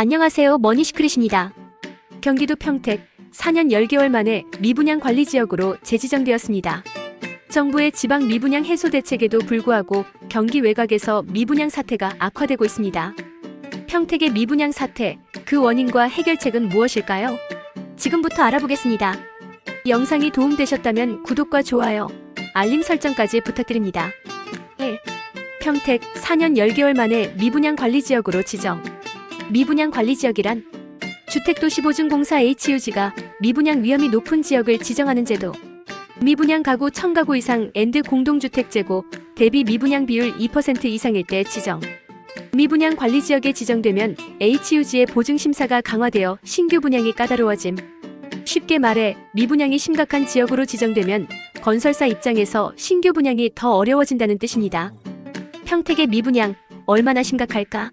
안녕하세요. 머니시크릿입니다. 경기도 평택 4년 10개월 만에 미분양 관리지역으로 재지정되었습니다. 정부의 지방 미분양 해소 대책에도 불구하고 경기 외곽에서 미분양 사태가 악화되고 있습니다. 평택의 미분양 사태, 그 원인과 해결책은 무엇일까요? 지금부터 알아보겠습니다. 영상이 도움되셨다면 구독과 좋아요, 알림 설정까지 부탁드립니다. 1. 평택 4년 10개월 만에 미분양 관리지역으로 지정. 미분양 관리지역이란 주택도시보증공사 HUG가 미분양 위험이 높은 지역을 지정하는 제도. 미분양 가구 1000가구 이상 앤드 공동주택재고 대비 미분양 비율 2% 이상일 때 지정. 미분양 관리지역에 지정되면 HUG의 보증심사가 강화되어 신규 분양이 까다로워짐. 쉽게 말해 미분양이 심각한 지역으로 지정되면 건설사 입장에서 신규 분양이 더 어려워진다는 뜻입니다. 평택의 미분양 얼마나 심각할까?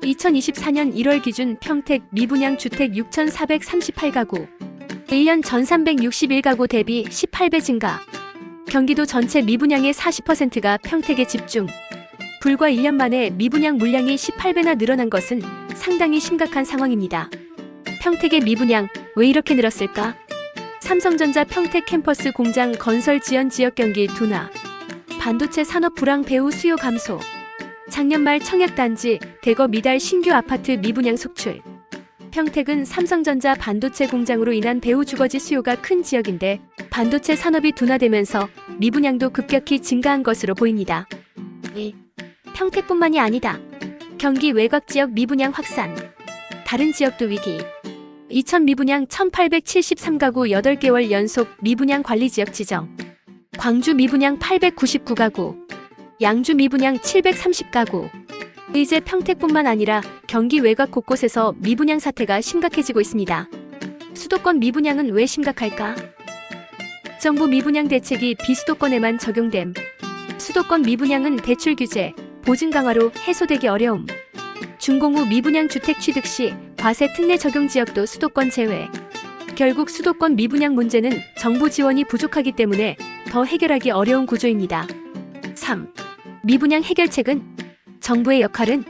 2024년 1월 기준 평택 미분양 주택 6,438가구, 1년 전 361가구 대비 18배 증가. 경기도 전체 미분양의 40%가 평택에 집중. 불과 1년 만에 미분양 물량이 18배나 늘어난 것은 상당히 심각한 상황입니다. 평택의 미분양 왜 이렇게 늘었을까? 삼성전자 평택 캠퍼스 공장 건설 지연 지역 경기 둔화, 반도체 산업 불황 배후 수요 감소, 작년 말 청약단지 대거 미달 신규 아파트 미분양 속출. 평택은 삼성전자 반도체 공장으로 인한 배후 주거지 수요가 큰 지역인데 반도체 산업이 둔화되면서 미분양도 급격히 증가한 것으로 보입니다. 2. 평택뿐만이 아니다. 경기 외곽 지역 미분양 확산. 다른 지역도 위기. 이천 미분양 1873가구 8개월 연속 미분양 관리지역 지정. 광주 미분양 899가구. 양주 미분양 730가구. 이제 평택뿐만 아니라 경기 외곽 곳곳에서 미분양 사태가 심각해지고 있습니다. 수도권 미분양은 왜 심각할까? 정부 미분양 대책이 비수도권에만 적용됨. 수도권 미분양은 대출 규제, 보증 강화로 해소되기 어려움. 준공 후 미분양 주택 취득 시 과세 특례 적용 지역도 수도권 제외. 결국 수도권 미분양 문제는 정부 지원이 부족하기 때문에 더 해결하기 어려운 구조입니다. 3. 미분양 해결책은? 정부의 역할은?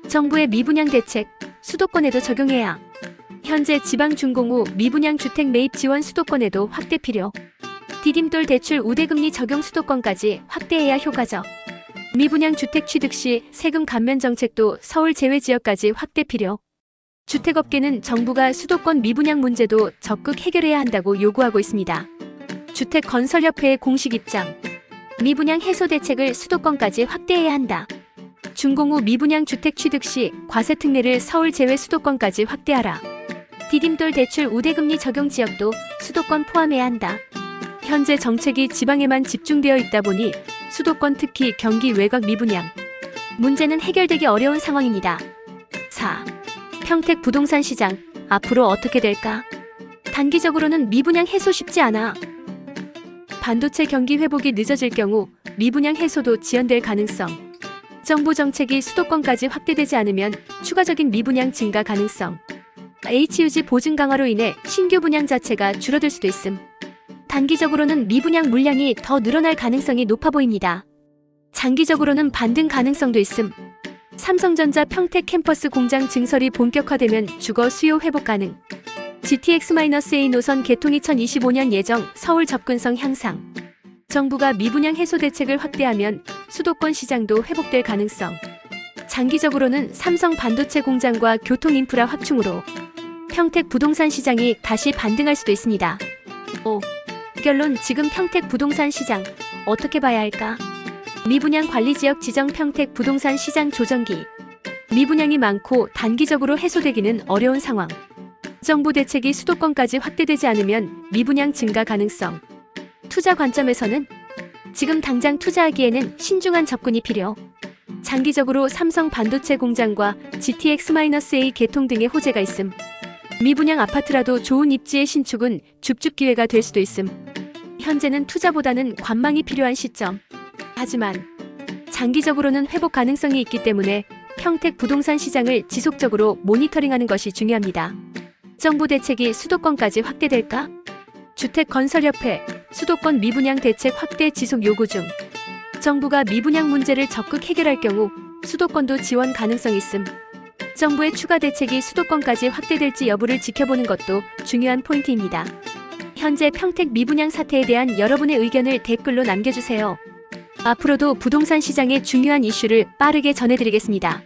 정부의 미분양 대책, 수도권에도 적용해야. 현재 지방 준공 후 미분양 주택 매입 지원 수도권에도 확대 필요. 디딤돌 대출 우대금리 적용 수도권까지 확대해야 효과적. 미분양 주택 취득 시 세금 감면 정책도 서울 제외 지역까지 확대 필요. 주택업계는 정부가 수도권 미분양 문제도 적극 해결해야 한다고 요구하고 있습니다. 주택건설협회의 공식 입장. 미분양 해소 대책을 수도권까지 확대해야 한다. 준공 후 미분양 주택 취득 시 과세 특례를 서울 제외 수도권까지 확대하라. 디딤돌 대출 우대금리 적용 지역도 수도권 포함해야 한다. 현재 정책이 지방에만 집중되어 있다 보니 수도권 특히 경기 외곽 미분양 문제는 해결되기 어려운 상황입니다. 4. 평택 부동산 시장 앞으로 어떻게 될까? 단기적으로는 미분양 해소 쉽지 않아. 반도체 경기 회복이 늦어질 경우 미분양 해소도 지연될 가능성. 정부 정책이 수도권까지 확대되지 않으면 추가적인 미분양 증가 가능성. HUG 보증 강화로 인해 신규 분양 자체가 줄어들 수도 있음. 단기적으로는 미분양 물량이 더 늘어날 가능성이 높아 보입니다. 장기적으로는 반등 가능성도 있음. 삼성전자 평택 캠퍼스 공장 증설이 본격화되면 주거 수요 회복 가능. GTX-A 노선 개통 2025년 예정 서울 접근성 향상. 정부가 미분양 해소 대책을 확대하면 수도권 시장도 회복될 가능성. 장기적으로는 삼성 반도체 공장과 교통 인프라 확충으로 평택 부동산 시장이 다시 반등할 수도 있습니다. 5. 결론 지금 평택 부동산 시장 어떻게 봐야 할까? 미분양 관리지역 지정 평택 부동산 시장 조정기. 미분양이 많고 단기적으로 해소되기는 어려운 상황. 정부 대책이 수도권까지 확대되지 않으면 미분양 증가 가능성. 투자 관점에서는 지금 당장 투자하기에는 신중한 접근이 필요. 장기적으로 삼성 반도체 공장과 GTX-A 개통 등의 호재가 있음. 미분양 아파트라도 좋은 입지의 신축은 줍줍 기회가 될 수도 있음. 현재는 투자보다는 관망이 필요한 시점. 하지만 장기적으로는 회복 가능성이 있기 때문에 평택 부동산 시장을 지속적으로 모니터링하는 것이 중요합니다. 정부 대책이 수도권까지 확대될까? 주택건설협회 수도권 미분양 대책 확대 지속 요구 중. 정부가 미분양 문제를 적극 해결할 경우 수도권도 지원 가능성 있음. 정부의 추가 대책이 수도권까지 확대될지 여부를 지켜보는 것도 중요한 포인트입니다. 현재 평택 미분양 사태에 대한 여러분의 의견을 댓글로 남겨주세요. 앞으로도 부동산 시장의 중요한 이슈를 빠르게 전해드리겠습니다.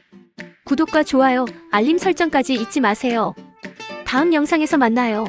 구독과 좋아요, 알림 설정까지 잊지 마세요. 다음 영상에서 만나요.